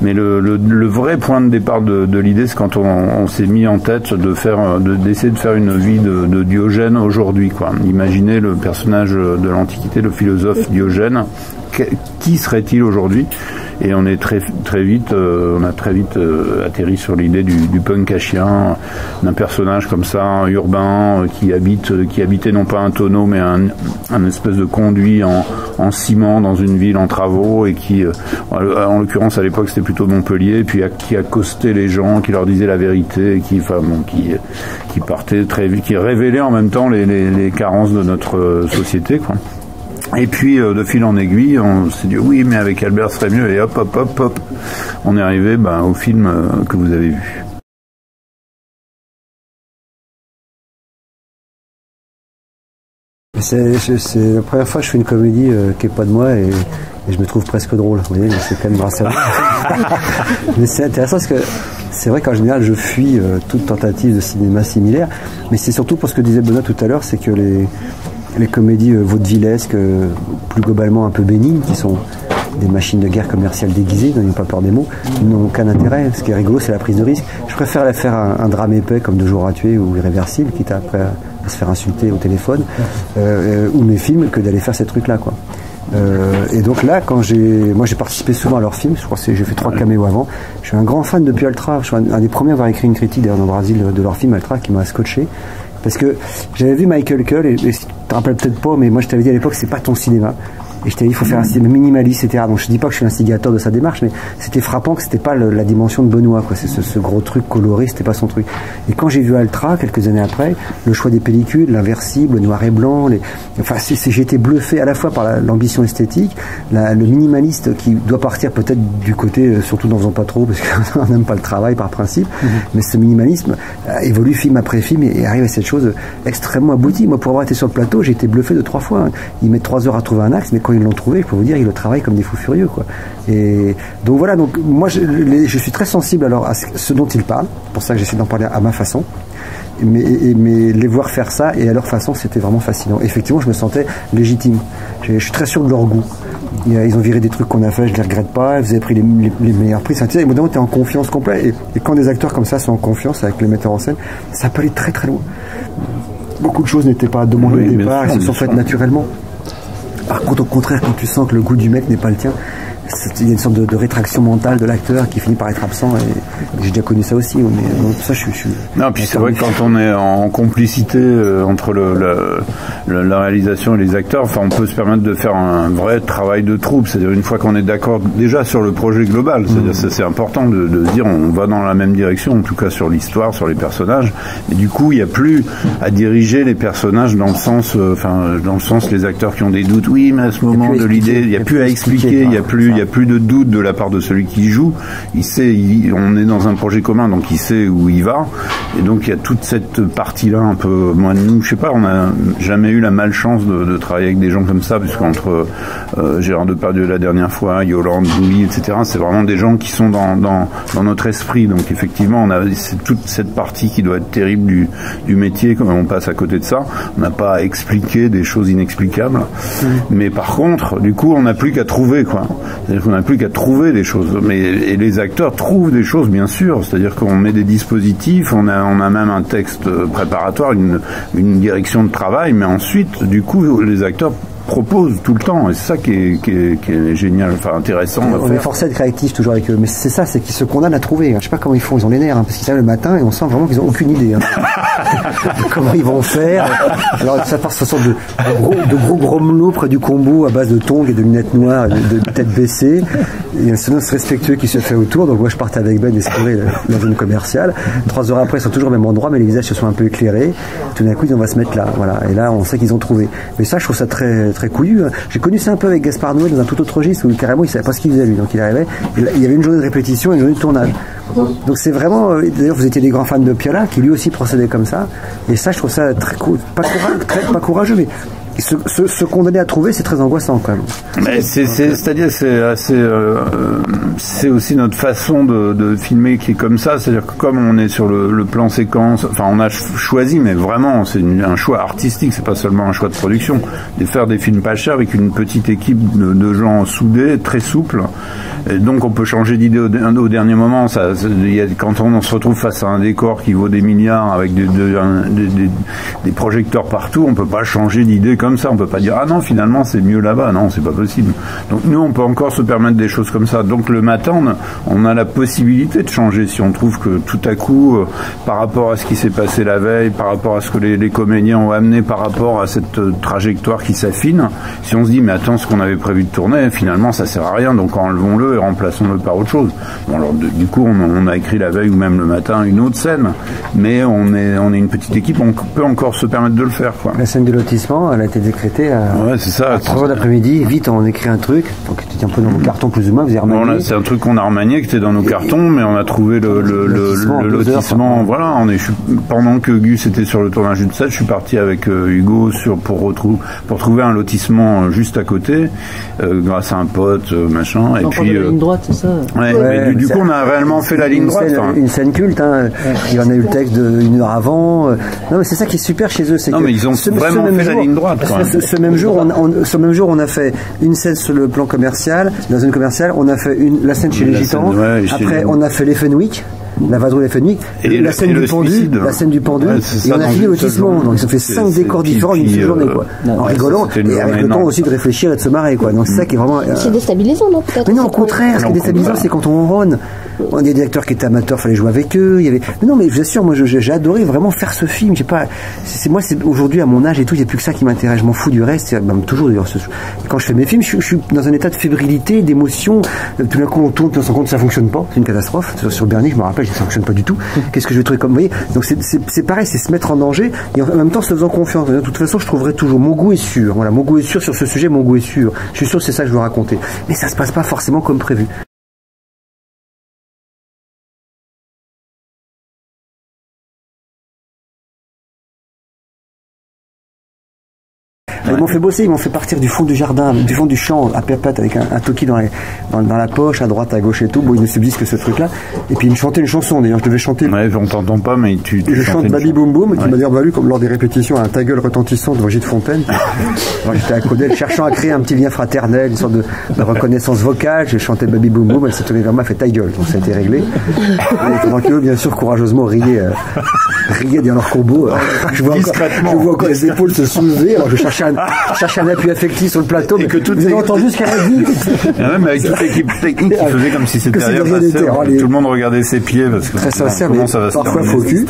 Mais le vrai point de départ de l'idée, c'est quand on s'est mis en tête d'essayer de faire une vie de Diogène aujourd'hui, quoi. Imaginez le personnage de l'Antiquité, le philosophe Diogène. Qui serait-il aujourd'hui? Et on est très vite, on a très vite atterri sur l'idée du punk à chien, d'un personnage comme ça, urbain, qui habitait non pas un tonneau, mais un espèce de conduit en ciment dans une ville en travaux, et qui, en l'occurrence à l'époque c'était plutôt Montpellier, et puis qui accostait les gens, qui leur disait la vérité, qui partait très vite, qui révélait en même temps les carences de notre société, quoi. Et puis, de fil en aiguille, on s'est dit, oui, mais avec Albert, ce serait mieux, et hop, on est arrivé au film que vous avez vu. C'est la première fois que je fais une comédie qui n'est pas de moi, et je me trouve presque drôle. Vous voyez, c'est quand même grâce à vous. Mais c'est intéressant parce que c'est vrai qu'en général, je fuis toute tentative de cinéma similaire, mais c'est surtout pour ce que disait Benoît tout à l'heure, c'est que les comédies vaudevillesques, plus globalement un peu bénignes, qui sont des machines de guerre commerciales déguisées, n'ayons pas peur des mots, n'ont aucun intérêt. Ce qui est rigolo, c'est la prise de risque. Je préfère faire un drame épais comme 2 jours à tuer ou Irréversible, quitte après à se faire insulter au téléphone, ou mes films, que d'aller faire ces trucs-là, quoi. Et donc là, moi j'ai participé souvent à leurs films, je crois que j'ai fait 3 caméos avant. Je suis un grand fan depuis Ultra, je suis un des premiers à avoir écrit une critique d'ailleurs dans Brasil de leur film Ultra, qui m'a scotché. Parce que j'avais vu Michael Cull, et tu te rappelles peut-être pas, mais moi je t'avais dit à l'époque, c'est pas ton cinéma. Et je t'avais dit, il faut faire un cinéma minimaliste, etc. Donc je dis pas que je suis l'instigateur de sa démarche, mais c'était frappant que c'était pas la dimension de Benoît, quoi. C'est ce gros truc coloré, c'était pas son truc. Et quand j'ai vu Ultra, quelques années après, le choix des pellicules, l'inversible, le noir et blanc, j'ai été bluffé à la fois par l'ambition esthétique, le minimaliste qui doit partir peut-être du côté, surtout n'en faisant pas trop, parce qu'on n'aime pas le travail par principe, mais ce minimalisme évolue film après film et arrive à cette chose extrêmement aboutie. Moi, pour avoir été sur le plateau, j'ai été bluffé de 3 fois. Ils mettent 3 heures à trouver un axe, mais quand ils l'ont trouvé, il faut vous dire, ils le travaillent comme des fous furieux, quoi. Et donc voilà, donc moi je suis très sensible alors à ce dont ils parlent, c'est pour ça que j'essaie d'en parler à ma façon, mais les voir faire ça et à leur façon, c'était vraiment fascinant. Et effectivement, je me sentais légitime, je suis très sûr de leur goût. Ils ont viré des trucs qu'on a fait, je les regrette pas, vous avez pris les meilleurs prix, et au bout d'un moment, tu es en confiance complète, et quand des acteurs comme ça sont en confiance avec les metteurs en scène, ça peut aller très très loin. Beaucoup de choses n'étaient pas demandées au départ, elles se sont faites naturellement. Par contre, au contraire, quand tu sens que le goût du mec n'est pas le tien, il y a une sorte de rétraction mentale de l'acteur qui finit par être absent, et j'ai déjà connu ça aussi. Donc ça, je suis non, puis c'est vrai que quand on est en complicité entre la réalisation et les acteurs, enfin, on peut se permettre de faire un vrai travail de troupe. C'est-à-dire une fois qu'on est d'accord déjà sur le projet global, c'est-à-dire c'est important de se dire on va dans la même direction, en tout cas sur l'histoire, sur les personnages. Et du coup, il n'y a plus à diriger les personnages dans le sens les acteurs qui ont des doutes. Oui, mais à ce moment de l'idée, il n'y a plus à expliquer, il n'y a plus de doute de la part de celui qui joue. Il sait, on est dans un projet commun, donc il sait où il va. Et donc il y a toute cette partie-là un peu. Moi, nous, je sais pas, on n'a jamais eu la malchance de travailler avec des gens comme ça, puisqu'entre Gérard Depardieu la dernière fois, Yolande, Louis, etc., c'est vraiment des gens qui sont dans notre esprit. Donc effectivement, c'est toute cette partie qui doit être terrible du métier, comme on passe à côté de ça. On n'a pas à expliquer des choses inexplicables. Mais par contre, du coup, on n'a plus qu'à trouver, quoi. C'est-à-dire qu'on n'a plus qu'à trouver des choses. Et les acteurs trouvent des choses, bien sûr. C'est-à-dire qu'on met des dispositifs, on a même un texte préparatoire, une direction de travail, mais ensuite, du coup, les acteurs proposent tout le temps, et c'est ça qui est génial, enfin intéressant. On est forcé d'être créatif toujours avec eux, mais c'est ça, c'est qu'ils se condamnent à trouver. Je sais pas comment ils font, ils ont les nerfs, parce qu'ils arrivent le matin et on sent vraiment qu'ils ont aucune idée. Comment ils vont faire. Alors ça part sur sorte de gros grommelots près du combo à base de tongs et de lunettes noires, de tête baissée. Il y a un silence respectueux qui se fait autour, donc moi je partais avec Ben explorer la zone commerciale. 3 heures après, ils sont toujours au même endroit, mais les visages se sont un peu éclairés. Tout d'un coup, on va se mettre là, voilà. Et là, on sait qu'ils ont trouvé. Mais ça, je trouve ça très couillu. J'ai connu ça un peu avec Gaspard Noé dans un tout autre registre où carrément il savait pas ce qu'il faisait lui. Donc il arrivait, il y avait une journée de répétition et une journée de tournage. Donc c'est vraiment, d'ailleurs vous étiez des grands fans de Piala qui lui aussi procédait comme ça. Et ça je trouve ça très cool, pas courageux mais se condamner à trouver, c'est très angoissant quand même. Mais c'est-à-dire c'est aussi notre façon de filmer qui est comme ça, c'est-à-dire que comme on est sur le plan séquence, enfin on a choisi, mais vraiment c'est un choix artistique, c'est pas seulement un choix de production, de faire des films pas chers avec une petite équipe de gens soudés, très souples. Et donc on peut changer d'idée au dernier moment. Quand on se retrouve face à un décor qui vaut des milliards avec des projecteurs partout, on peut pas changer d'idée comme ça. On peut pas dire ah non finalement c'est mieux là-bas. Non, c'est pas possible. Donc nous on peut encore se permettre des choses comme ça. Donc le matin on a la possibilité de changer si on trouve que tout à coup par rapport à ce qui s'est passé la veille, par rapport à ce que les comédiens ont amené, par rapport à cette trajectoire qui s'affine, si on se dit mais attends ce qu'on avait prévu de tourner finalement ça sert à rien donc enlevons-le et remplaçons-le par autre chose. Bon alors du coup on a écrit la veille ou même le matin une autre scène, mais on est une petite équipe, on peut encore se permettre de le faire quoi. La scène du lotissement, elle a été décrétée à 3h d'après-midi, vite on écrit un truc, donc tu étais un peu dans le carton plus ou moins, vous avez remanié. C'est un truc qu'on a remanié qui était dans nos cartons, mais on a trouvé le lotissement, voilà, pendant que Gus était sur le tournage du set, je suis parti avec Hugo pour trouver un lotissement juste à côté, grâce à un pote, machin, et puis la ligne droite, c'est ça. Mais du coup, on a réellement fait la ligne droite. Une scène culte, hein. Il en a eu le texte une heure avant. Non, mais c'est ça qui est super chez eux. Non, mais ils ont vraiment fait la ligne droite. Ce même jour, on a fait une scène sur le plan commercial. Dans une commerciale, on a fait la scène chez les Gitans. Après, on a fait les Fenwick. La vadrouille Fenwick, la scène du pendu, et on a fini le lotissement. Donc ça fait 5 décors différents d'une seule journée, quoi. En rigolant, et avec le temps aussi de réfléchir et de se marrer, quoi. Donc c'est ça qui est vraiment. C'est déstabilisant, non, peut-être? Mais non, au contraire, ce qui est déstabilisant, c'est quand on ronronne. Il y a des acteurs qui étaient amateurs, fallait jouer avec eux. Mais non, mais je vous assure, moi, j'ai adoré vraiment faire ce film. J'ai pas, c'est aujourd'hui, à mon âge et tout, il n'y a plus que ça qui m'intéresse. Je m'en fous du reste. Même toujours, d'ailleurs, quand je fais mes films, je suis dans un état de fébrilité, d'émotion. Tout d'un coup, on tourne, puis on se rend compte que ça fonctionne pas. C'est une catastrophe. Sur Bernie, je me rappelle, ça fonctionne pas du tout. Qu'est-ce que je vais trouver comme, vous voyez? Donc c'est pareil, c'est se mettre en danger et en même temps se faisant confiance. De toute façon, je trouverai toujours, mon goût est sûr. Voilà, mon goût est sûr sur ce sujet, mon goût est sûr. Je suis sûr que c'est ça que je veux raconter. Mais ça se passe pas forcément comme prévu. Ils m'ont fait bosser, ils m'ont fait partir du fond du jardin, du fond du champ, à perpète, avec un toki dans la poche, à droite, à gauche et tout. Bon, il ne subsiste que ce truc-là. Et puis, ils me chantaient une chanson, d'ailleurs. Je devais chanter. Ouais, on t'entend pas, mais je chante Baby Boom Boom, qui m'a d'ailleurs valu, comme lors des répétitions, un ta gueule retentissant devant Gilles Fontaine. Alors, j'étais à Codel, cherchant à créer un petit lien fraternel, une sorte de reconnaissance vocale. J'ai chanté Baby Boom Boom, elle s'est tournée vers moi, fait ta gueule. Donc, ça a été réglé. Et pendant qu'eux, bien sûr, courageusement riaient dans leur combo. Je vois encore les épaules se soulever. Alors, je cherchais un appui affectif sur le plateau, mais que tout vous avez entendu ce qu'elle a dit. Mais avec toute l'équipe technique qui faisait comme si c'était rien passé. Tout le monde regardait ses pieds parce que très sincère, mais ça va se parfois faux cul.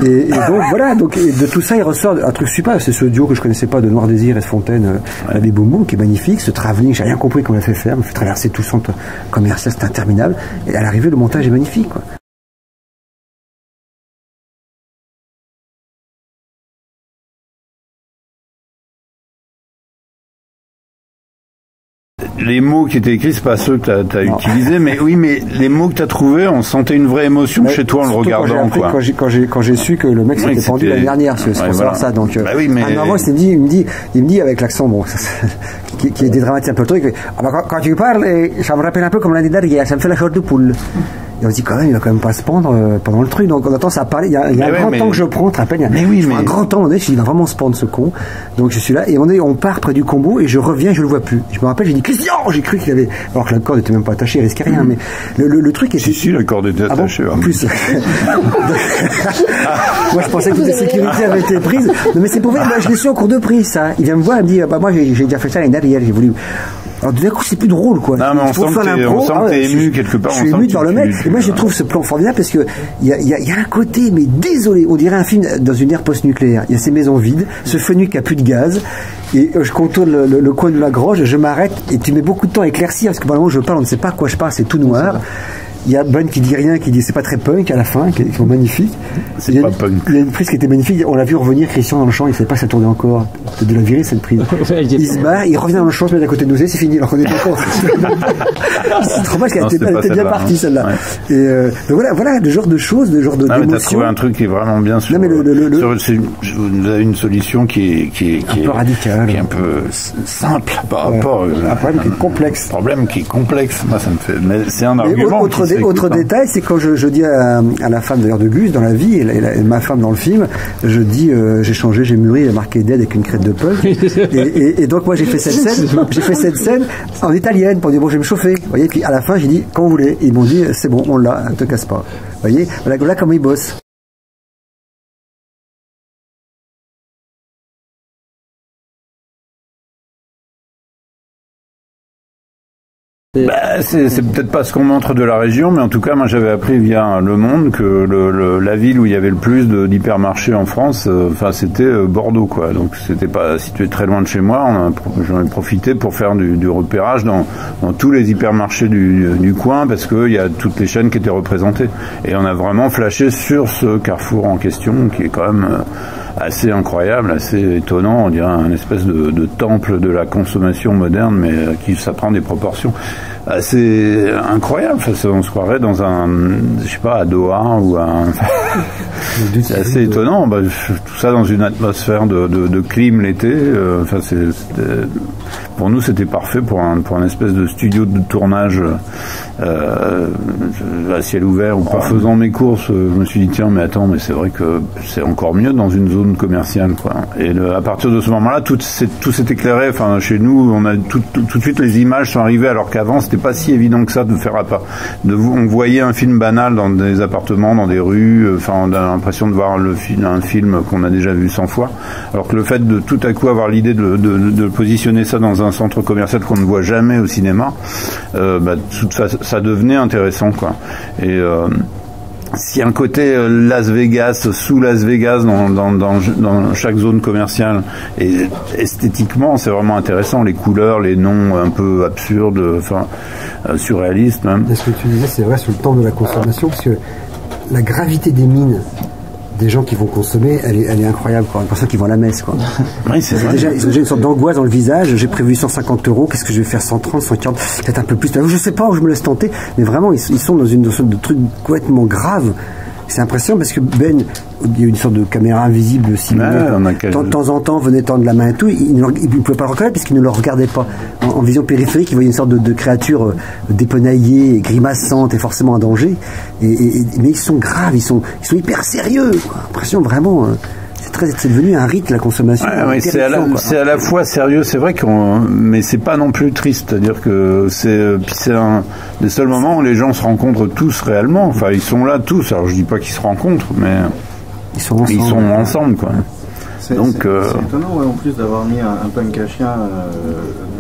Et donc voilà, et de tout ça il ressort un truc super. C'est ce duo que je connaissais pas de Noir Désir et Fontaine, Baby Boom Boom, qui est magnifique. Ce travelling, j'ai rien compris qu'on l'a fait faire, on m'a fait traverser tout le centre commercial, c'était interminable. Et à l'arrivée, le montage est magnifique, quoi. Les mots qui étaient écrits, c'est pas ceux que tu as utilisés, mais oui, mais les mots que tu as trouvés, on sentait une vraie émotion chez toi en le regardant, quoi. Quand j'ai su que le mec s'était pendu l'année dernière, c'est pour savoir ça. Donc, oui, mais... avant, il me dit avec l'accent, bon, qui dédramatise un peu le truc, quand tu parles, ça me rappelle un peu comme l'année dernière, ça me fait la chair de poule. Et on se dit quand même, il va quand même pas se pendre pendant le truc. Donc on attend ça à parler. Il y a un grand temps que je prends, tu te rappelles, un grand temps, il va vraiment se pendre ce con. Donc je suis là et on part près du combo et je reviens, je le vois plus. Je me rappelle, j'ai dit Christian, j'ai cru qu'il avait, alors que la corde était même pas attachée, il risquait rien. Mais le truc était. Si, la corde était attachée. En plus. Moi je pensais que toutes les sécurités avaient été prises. Non mais c'est pour vrai, je l'ai su en cours de prise ça. Il vient me voir, il me dit, moi j'ai déjà fait ça l'année dernière, j'ai voulu. Alors d'un coup c'est plus drôle quoi. Non mais on sent que t'es ému quelque part. Je suis ému de voir le mec. Et moi je trouve ce plan formidable parce que il y a un côté, mais désolé, on dirait un film dans une ère post-nucléaire. Il y a ces maisons vides, ce Fenwick qui a plus de gaz. Et je contourne le coin de la gorge, je m'arrête et tu mets beaucoup de temps à éclaircir parce que pendant que je parle on ne sait pas à quoi je parle, c'est tout noir. il y a Ben qui dit rien, qui dit c'est pas très punk à la fin, qui sont magnifiques. C'est pas punk. Il y a une prise qui était magnifique. On l'a vu revenir, Christian dans le champ, il savait pas que ça tournait encore. Peut-être de la virer cette prise. Il se bat, il revient dans le champ, se met à côté de nous, c'est fini, alors qu'on est content. C'est trop mal qu'elle était bien partie celle-là. Ouais. Et donc voilà le genre de choses, le genre de. Ah, mais t'as trouvé un truc qui est vraiment bien sûr. Non, mais vous avez une solution qui est un peu radicale, qui est un peu simple par rapport à un problème qui est complexe. Problème qui est complexe. Moi, ça me fait. Mais c'est un argument. Autre détail, c'est quand je dis à la femme d'ailleurs de Gus dans la vie et ma femme dans le film, je dis j'ai changé, j'ai mûri, il a marqué Dead avec une crête de punk. et donc moi j'ai fait cette scène en italienne pour dire bon je vais me chauffer. Vous voyez, puis à la fin j'ai dit quand vous voulez. Ils m'ont dit c'est bon, on l'a, ne te casse pas. Vous voyez, voilà comment ils bossent. Bah, c'est peut-être pas ce qu'on montre de la région, mais en tout cas, moi j'avais appris via Le Monde que la ville où il y avait le plus d'hypermarchés en France, c'était Bordeaux, quoi. Donc c'était pas situé très loin de chez moi. J'en ai profité pour faire du repérage dans tous les hypermarchés du coin, parce qu'il y a toutes les chaînes qui étaient représentées. Et on a vraiment flashé sur ce carrefour en question, qui est quand même assez incroyable, assez étonnant. On dirait un espèce de temple de la consommation moderne, mais ça prend des proportions assez incroyables. On se croirait dans je sais pas, à Doha ou c'est assez étonnant. Tout ça dans une atmosphère de clim l'été. Pour nous, c'était parfait pour un espèce de studio de tournage à ciel ouvert. En faisant mes courses, je me suis dit tiens, mais attends, mais c'est vrai que c'est encore mieux dans une zone commerciale, quoi. Et à partir de ce moment-là, tout s'est éclairé. Enfin, chez nous, on a tout de suite les images sont arrivées, alors qu'avant, c'était pas si évident que ça de faire on voyait un film banal dans des appartements, dans des rues. On a l'impression de voir un film qu'on a déjà vu 100 fois. Alors que le fait de tout à coup avoir l'idée de positionner ça dans un centre commercial qu'on ne voit jamais au cinéma, ça devenait intéressant, quoi. Et s'il y a un côté Las Vegas, sous Las Vegas dans chaque zone commerciale, et esthétiquement c'est vraiment intéressant, les couleurs, les noms un peu absurdes, surréalistes même. Et ce que tu disais, c'est vrai sur le temps de la consommation, parce que la gravité des mines des gens qui vont consommer, elle est incroyable, quoi. Pour ceux qui vont à la messe, quoi. Oui, c'est vrai. Ils ont déjà une sorte d'angoisse dans le visage. J'ai prévu 150 €, qu'est-ce que je vais faire, 130, 140, peut-être un peu plus. Je sais pas où je me laisse tenter, mais vraiment, ils sont dans une sorte de truc complètement grave. C'est impressionnant parce que Ben, il y a une sorte de caméra invisible simulée. De temps en temps, venait tendre la main et tout. Il ne pouvait pas le reconnaître parce qu'il ne le regardait pas. En vision périphérique, il voyait une sorte de créature dépenaillée, grimaçante et forcément en danger. Mais ils sont graves, ils sont hyper sérieux, quoi. Impression vraiment. C'est devenu un rite, la consommation. Ouais, c'est à la fois sérieux, c'est vrai mais c'est pas non plus triste. C'est-à-dire que c'est un des seuls moments où les gens se rencontrent tous réellement. Enfin, ils sont là tous. Alors, je dis pas qu'ils se rencontrent, mais ils sont ensemble, quoi. C'est étonnant, en plus, d'avoir mis un punk à chien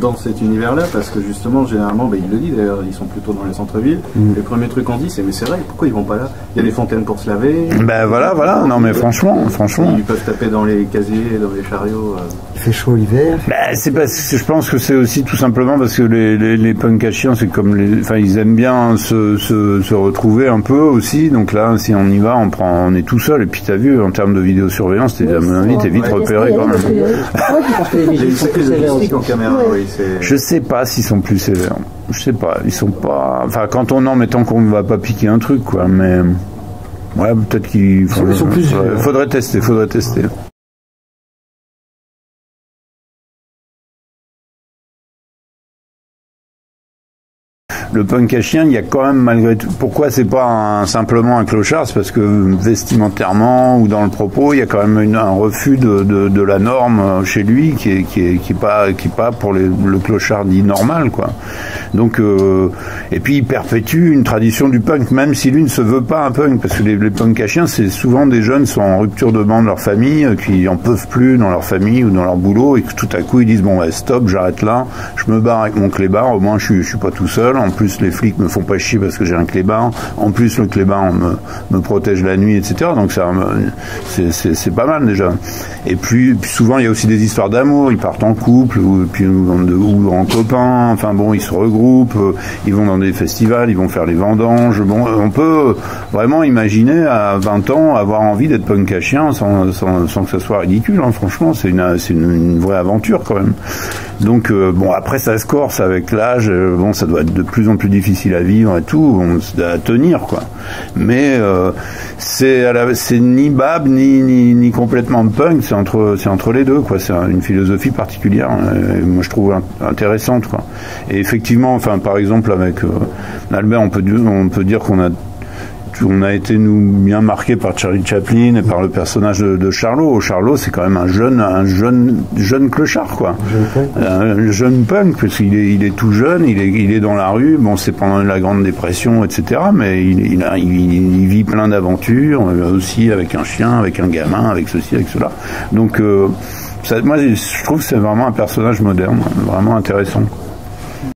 dans cet univers-là, parce que justement, généralement, il le dit d'ailleurs, ils sont plutôt dans les centres-villes. Les premiers trucs qu'on dit, mais c'est vrai, pourquoi ils vont pas là? Il y a des fontaines pour se laver. Voilà. Non, mais franchement. Ils peuvent taper dans les casiers, dans les chariots. Il fait chaud l'hiver. C'est parce que je pense que c'est aussi tout simplement parce que les punks à chiens, c'est comme ils aiment bien se retrouver un peu aussi. Donc là, si on y va, on est tout seul. Et puis t'as vu, en termes de vidéosurveillance, à mon avis, t'es vite repéré quand même. Ils sont plus sophistiqués en caméra, oui. Je sais pas s'ils sont plus sévères. Je sais pas. Ils sont pas. Enfin, quand on tant qu'on ne va pas piquer un truc, quoi. Mais ouais, peut-être qu'il faudrait tester. Le punk à chien, il y a quand même malgré tout. Pourquoi c'est pas simplement un clochard? C'est parce que vestimentairement ou dans le propos, il y a quand même un refus de la norme chez lui qui est pas pour le clochard dit normal, quoi. Donc et puis il perpétue une tradition du punk, même si lui ne se veut pas un punk, parce que les punks à chiens, c'est souvent des jeunes qui sont en rupture de banc de leur famille, qui en peuvent plus dans leur famille ou dans leur boulot, et que tout à coup ils disent bon stop, j'arrête là, je me barre avec mon clébard, au moins je suis pas tout seul. En plus les flics me font pas chier parce que j'ai un clébard, en plus le clébard me protège la nuit, etc. Donc c'est pas mal déjà. Et puis souvent il y a aussi des histoires d'amour, ils partent en couple ou en copains, enfin bon, ils se regroupent, ils vont dans des festivals, ils vont faire les vendanges. Bon, on peut vraiment imaginer à 20 ans avoir envie d'être punk à chien sans que ça soit ridicule, hein. Franchement, c'est une vraie aventure quand même. Donc bon, après ça se corse avec l'âge, bon, ça doit être de plus en plus difficile à vivre et tout, à tenir quoi. Mais c'est ni bab ni complètement punk, c'est entre les deux quoi. C'est une philosophie particulière, moi je trouve intéressante quoi. Et effectivement, enfin par exemple avec Albert, on peut dire qu'on a été nous bien marqué par Charlie Chaplin et par le personnage de Charlot. Charlot, c'est quand même un jeune clochard, quoi. Un jeune punk, parce qu'il est tout jeune, il est dans la rue. Bon, c'est pendant la Grande Dépression, etc. Mais il vit plein d'aventures, aussi avec un chien, avec un gamin, avec ceci, avec cela. Donc, moi, je trouve que c'est vraiment un personnage moderne, vraiment intéressant.